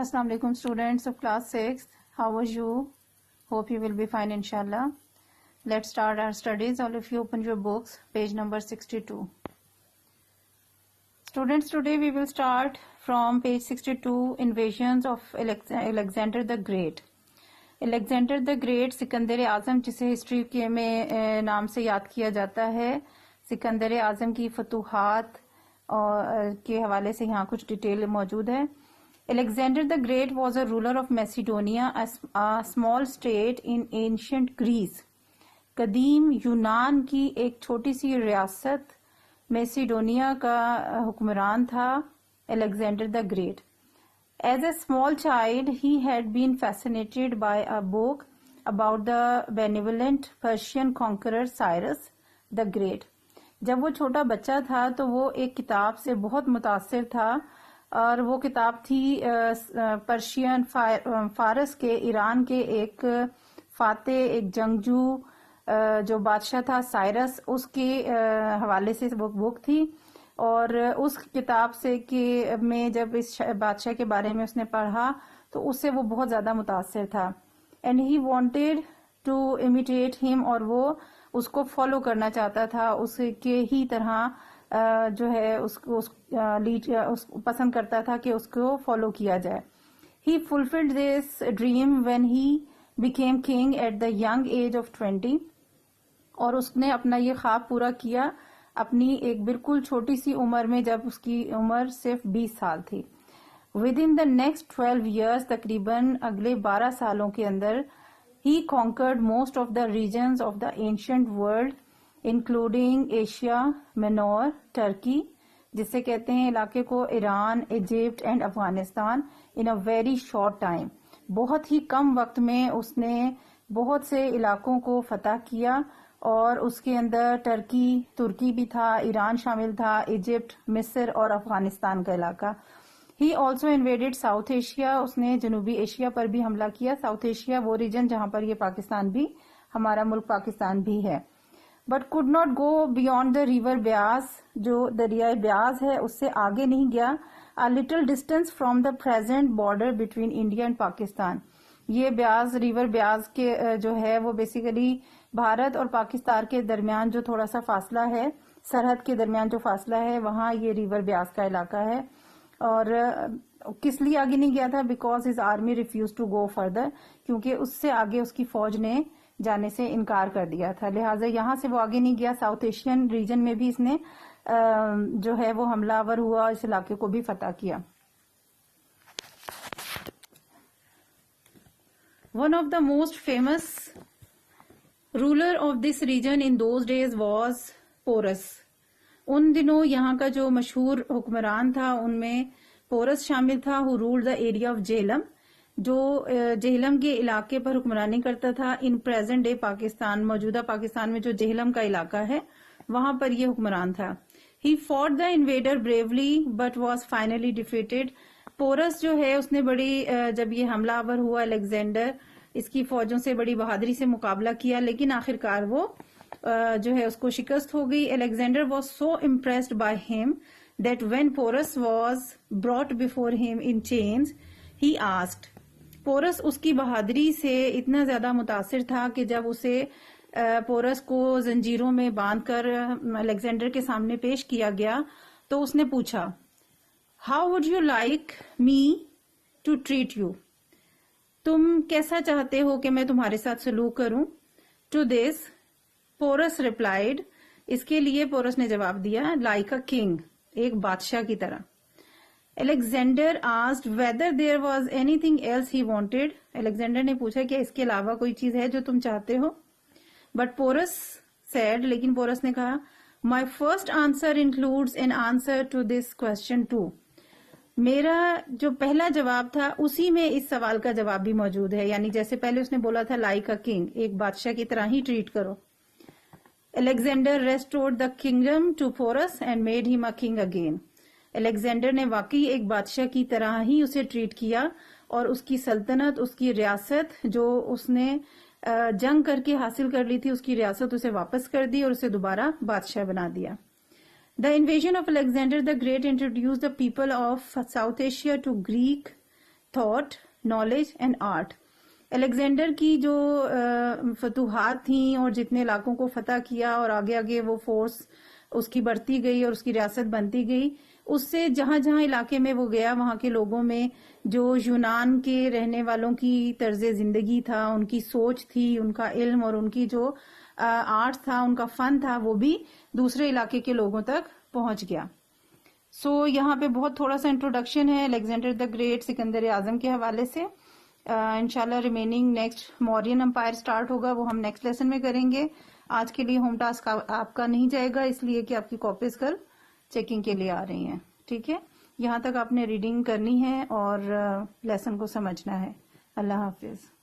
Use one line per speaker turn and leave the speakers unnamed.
Assalamu alaikum students of class 6. How are you? Hope you will be fine inshallah. Let's start our studies. All of you open your books, page number 62. Students, today we will start from page 62, invasions of Alexander the Great. Alexander the Great Sikandar आज़म, जिसे history के में नाम से याद किया जाता है, सिकंदर आज़म की फतूहात और के हवाले से यहाँ कुछ डिटेल मौजूद है. Alexander the Great was a ruler of Macedonia, a small state in ancient Greece. कदीम यूनान की एक छोटी सी रियासत मैसिडोनिया का हुक्मरान था Alexander the Great. As a small child, he had been fascinated by a book about the benevolent Persian conqueror Cyrus the Great. जब वो छोटा बच्चा था तो वो एक किताब से बहुत मुतासिर था और वो किताब थी पर्शियन फारस के ईरान के एक फाते, एक जंगजू जो बादशाह था साइरस, उसके हवाले से वो बुक थी. और उस किताब से कि में जब इस बादशाह के बारे में उसने पढ़ा तो उससे वो बहुत ज़्यादा मुतासिर था. And he wanted to imitate him, और वो उसको फॉलो करना चाहता था, उसके ही तरह जो है उसको पसंद करता था कि उसको फॉलो किया जाए. He fulfilled this dream when he became king at the young age of 20, और उसने अपना ये ख्वाब पूरा किया अपनी एक बिल्कुल छोटी सी उम्र में, जब उसकी उम्र सिर्फ 20 साल थी. With in the next 12 years, तकरीबन अगले 12 सालों के अंदर, he conquered most of the regions of the ancient world, including Asia Minaur, Turkey जिसे कहते हैं इलाके को, Iran, Egypt and Afghanistan, in a very short time. बहुत ही कम वक्त में उसने बहुत से इलाकों को फतह किया, और उसके अंदर तुर्की भी था, ईरान शामिल था, इजिप्ट, मिस्र और अफगानिस्तान का इलाका. He also invaded south Asia, उसने जनूबी एशिया पर भी हमला किया. साउथ एशिया वो रीजन जहां पर ये पाकिस्तान भी, हमारा मुल्क पाकिस्तान भी है. But could not go beyond the river Beas, जो दरियाए ब्यास है उससे आगे नहीं गया. A little distance from the present border between India and Pakistan. ये ब्यास, रिवर ब्यास के जो है वो बेसिकली भारत और पाकिस्तान के दरमियान जो थोड़ा सा फासला है, सरहद के दरमियान जो फासला है, वहां ये रिवर ब्यास का इलाका है. और किस लिए आगे नहीं गया था? Because his army refuse to go further, क्योंकि उससे आगे उसकी फौज ने जाने से इनकार कर दिया था, लिहाजा यहां से वो आगे नहीं गया. साउथ एशियन रीजन में भी इसने जो है वो हमलावर हुआ, इस इलाके को भी फतह किया. One of the most famous ruler of this region in those days was Porus. उन दिनों यहाँ का जो मशहूर हुक्मरान था उनमें पोरस शामिल था, who ruled the area of Jhelum, जो जेहलम के इलाके पर हुक्मरानी करता था. इन प्रेजेंट डे पाकिस्तान, मौजूदा पाकिस्तान में जो जेहलम का इलाका है वहां पर यह हुक्मरान था. He fought the invader bravely but was finally defeated. Porus जो है उसने बड़ी जब ये हमलावर हुआ अलेक्जेंडर, इसकी फौजों से बड़ी बहादुरी से मुकाबला किया, लेकिन आखिरकार वो जो है उसको शिकस्त हो गई. Alexander was so impressed by him that when Porus was brought before him in chains he asked. Porus उसकी बहादुरी से इतना ज्यादा मुतासिर था कि जब उसे पोरस को जंजीरों में बांधकर अलेक्जेंडर के सामने पेश किया गया तो उसने पूछा, how would you like me to treat you? तुम कैसा चाहते हो कि मैं तुम्हारे साथ सलूक करूं? टू दिस पोरस रिप्लाइड, इसके लिए पोरस ने जवाब दिया, लाइक अ किंग, एक बादशाह की तरह. Alexander asked whether there was anything else he wanted. Alexander ने पूछा कि इसके अलावा कोई चीज है जो तुम चाहते हो? बट पोरस सेड, लेकिन पोरस ने कहा, my first answer includes an answer to this question too. मेरा जो पहला जवाब था उसी में इस सवाल का जवाब भी मौजूद है, यानी जैसे पहले उसने बोला था लाइक अ किंग, एक बादशाह की तरह ही ट्रीट करो. Alexander restored the kingdom to Porus and made him a king again. Alexander ने वाकई एक बादशाह की तरह ही उसे ट्रीट किया, और उसकी सल्तनत, उसकी रियासत जो उसने जंग करके हासिल कर ली थी, उसकी रियासत उसे वापस कर दी और उसे दोबारा बादशाह बना दिया. The invasion of Alexander the Great introduced the people of South Asia to Greek thought, knowledge and art. Alexander کی جو فتوحات تھیں اور جتنے علاقوں کو فتح کیا اور آگے آگے وہ فورس اس کی بڑھتی گئی اور اس کی ریاست بنتی گئی، اس سے جہاں جہاں علاقے میں وہ گیا وہاں کے لوگوں میں جو یونان کے رہنے والوں کی طرز زندگی تھا، ان کی سوچ تھی، ان کا علم اور ان کی جو آرٹ تھا، ان کا فن تھا، وہ بھی دوسرے علاقے کے لوگوں تک پہنچ گیا. سو یہاں پہ بہت تھوڑا سا انٹروڈکشن ہے الیگزینڈر دا گریٹ، سکندر اعظم کے حوالے سے. انشاءاللہ remaining next Mauryan umpire start ہوگا، وہ ہم نیکسٹ لیسن میں کریں گے. آج کے لیے ہوم ٹاسک آپ کا نہیں جائے گا، اس لیے کہ آپ کی کاپیز کل چیکنگ کے لیے آ رہی ہیں. ٹھیک ہے، یہاں تک آپ نے ریڈنگ کرنی ہے اور لیسن کو سمجھنا ہے. اللہ حافظ.